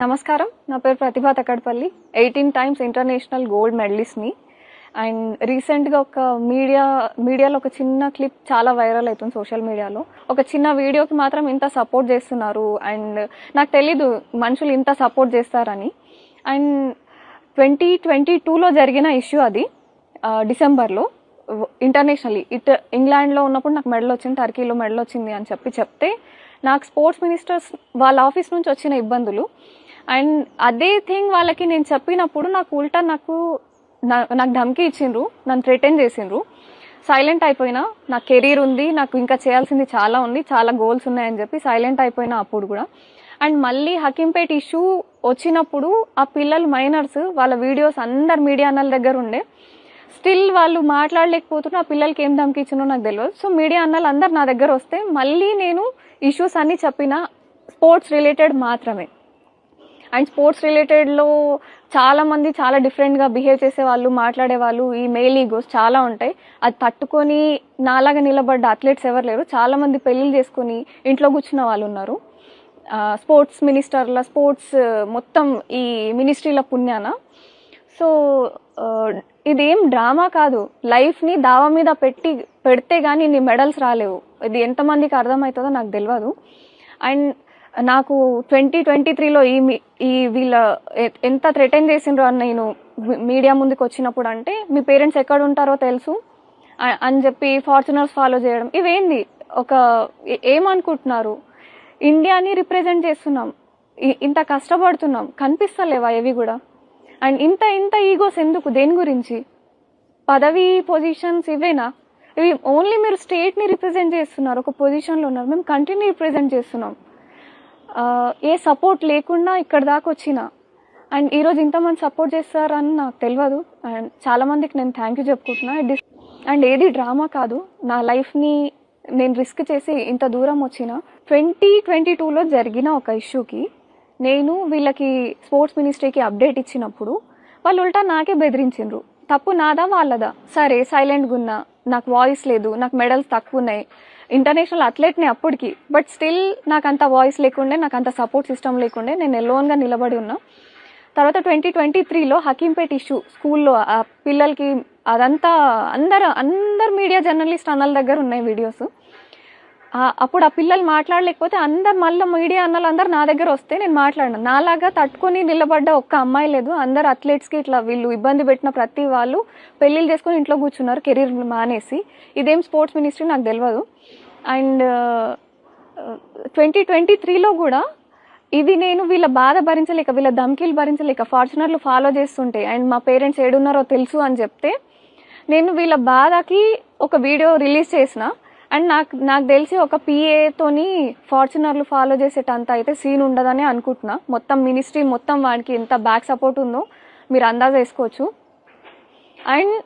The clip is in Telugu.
నమస్కారం. నా పేరు ప్రతిభా Takkallapalli. 18 times international gold మెడలిస్ట్ని. And రీసెంట్గా ఒక మీడియాలో ఒక చిన్న క్లిప్ చాలా వైరల్ అవుతుంది సోషల్ మీడియాలో. ఒక చిన్న వీడియోకి మాత్రం ఇంత సపోర్ట్ చేస్తున్నారు. అండ్ నాకు తెలీదు మనుషులు ఇంత సపోర్ట్ చేస్తారని. అండ్ 2022లో జరిగిన ఇష్యూ అది. డిసెంబర్లో ఇంటర్నేషనల్లీ ఇంగ్లాండ్లో ఉన్నప్పుడు నాకు మెడల్ వచ్చింది, టర్కీలో మెడల్ వచ్చింది అని చెప్తే నాకు స్పోర్ట్స్ మినిస్టర్స్ వాళ్ళ ఆఫీస్ నుంచి వచ్చిన ఇబ్బందులు అండ్ అదే థింగ్ వాళ్ళకి నేను చెప్పినప్పుడు నాకు ఉల్టా నాకు ధమ్కి ఇచ్చిండ్రు, నన్ను థ్రెటన్ చేసిండ్రు. సైలెంట్ అయిపోయినా. నాకు కెరీర్ ఉంది, నాకు ఇంకా చేయాల్సింది చాలా ఉంది, చాలా గోల్స్ ఉన్నాయని చెప్పి సైలెంట్ అయిపోయినా అప్పుడు కూడా. అండ్ మళ్ళీ హకీంపేట్ ఇష్యూ వచ్చినప్పుడు ఆ పిల్లలు మైనర్స్ వాళ్ళ వీడియోస్ అందరు మీడియా అన్నల దగ్గర ఉండే. స్టిల్ వాళ్ళు మాట్లాడలేకపోతున్నా. ఆ పిల్లలకి ఏం ధమ్కి ఇచ్చినో నాకు తెలియదు. సో మీడియా అన్నలు అందరు నా దగ్గర వస్తే మళ్ళీ నేను ఇష్యూస్ అన్నీ చెప్పిన స్పోర్ట్స్ రిలేటెడ్ మాత్రమే. అండ్ స్పోర్ట్స్ రిలేటెడ్లో చాలామంది చాలా డిఫరెంట్గా బిహేవ్ చేసేవాళ్ళు, మాట్లాడేవాళ్ళు. ఈ మెయిల్ ఈగోస్ చాలా ఉంటాయి. అది తట్టుకొని నాలాగా నిలబడ్డ అథ్లెట్స్ ఎవరు లేరు. చాలామంది పెళ్ళిళ్ళు చేసుకొని ఇంట్లో కూర్చున్న వాళ్ళు ఉన్నారు. స్పోర్ట్స్ మినిస్టర్ల స్పోర్ట్స్ మొత్తం ఈ మినిస్ట్రీల పుణ్యాన. సో ఇదేం డ్రామా కాదు. లైఫ్ని దావా మీద పెడితే కానీ నీ మెడల్స్ రాలేవు. ఇది ఎంతమందికి అర్థమవుతుందో నాకు తెలియదు. అండ్ నాకు 2023లో ఈ వీళ్ళ ఎంత థ్రెటన్ చేసిండ్రో అని నేను మీడియా ముందుకు వచ్చినప్పుడు అంటే మీ పేరెంట్స్ ఎక్కడ ఉంటారో తెలుసు అని చెప్పి ఫార్చునర్స్ ఫాలో చేయడం ఇవేంది? ఏమనుకుంటున్నారు? ఇండియాని రిప్రజెంట్ చేస్తున్నాం, ఇంత కష్టపడుతున్నాం, కనిపిస్తలేవా ఏవి కూడా? అండ్ ఇంత ఈగోస్ ఎందుకు? దేని గురించి? పదవి పొజిషన్స్ ఇవేనా? ఇవి ఓన్లీ మీరు స్టేట్ని రిప్రజెంట్ చేస్తున్నారు, ఒక పొజిషన్లో ఉన్నారు. మేము కంట్రీని రిప్రజెంట్ చేస్తున్నాం. ఏ సపోర్ట్ లేకుండా ఇక్కడ దాకా వచ్చిన. అండ్ ఈరోజు ఇంతమంది సపోర్ట్ చేస్తారని నాకు తెలియదు. అండ్ చాలామందికి నేను థ్యాంక్ యూ చెప్పుకుంటున్నా. అండ్ ఏది డ్రామా కాదు. నా లైఫ్ని నేను రిస్క్ చేసి ఇంత దూరం వచ్చిన. 2022లో జరిగిన ఒక ఇష్యూకి నేను వీళ్ళకి స్పోర్ట్స్ మినిస్ట్రీకి అప్డేట్ ఇచ్చినప్పుడు వాళ్ళు ఉల్టా నాకే బెదిరించిండ్రు. తప్పు నాదా వాళ్ళదా? సరే సైలెంట్గా ఉన్నా, నాకు వాయిస్ లేదు, నాకు మెడల్స్ తక్కువ ఉన్నాయి, ఇంటర్నేషనల్ అథ్లెట్ని అప్పటికి. బట్ స్టిల్ నాకు అంత వాయిస్ లేకుండే, నాకు అంత సపోర్ట్ సిస్టమ్ లేకుండే. నేను ఎలోన్గా నిలబడి ఉన్నా. తర్వాత 2023లో హకీంపేట్ ఇష్యూ స్కూల్లో ఆ పిల్లలకి అదంతా అందరు మీడియా జర్నలిస్ట్ అన్నల దగ్గర ఉన్నాయి వీడియోస్. అప్పుడు ఆ పిల్లలు మాట్లాడలేకపోతే మళ్ళీ మీడియా అన్నలు అందరు నా దగ్గర వస్తే నేను మాట్లాడినా. నాలాగా తట్టుకొని నిలబడ్డ ఒక్క అమ్మాయి లేదు. అందరు అథ్లెట్స్కి ఇట్లా వీళ్ళు ఇబ్బంది పెట్టిన ప్రతి వాళ్ళు పెళ్ళిళ్ళు చేసుకొని ఇంట్లో కూర్చున్నారు కెరీర్ మానేసి. ఇదేం స్పోర్ట్స్ మినిస్ట్రీ నాకు తెలియదు. అండ్ 2023లో కూడా ఇది నేను వీళ్ళ బాధ భరించలేక, వీళ్ళ ధమ్కీలు భరించలేక ఫార్చునర్లు ఫాలో చేస్తుంటే అండ్ మా పేరెంట్స్ ఏడున్నారో తెలుసు అని చెప్తే నేను వీళ్ళ బాధకి ఒక వీడియో రిలీజ్ చేసిన. అండ్ నాకు తెలిసి ఒక పిఏతోని ఫార్చునర్లు ఫాలో చేసేటంత అయితే సీన్ ఉండదని అనుకుంటున్నా. మొత్తం మినిస్ట్రీ మొత్తం వాడికి ఎంత బ్యాక్ సపోర్ట్ ఉందో మీరు అందాజ వేసుకోవచ్చు. అండ్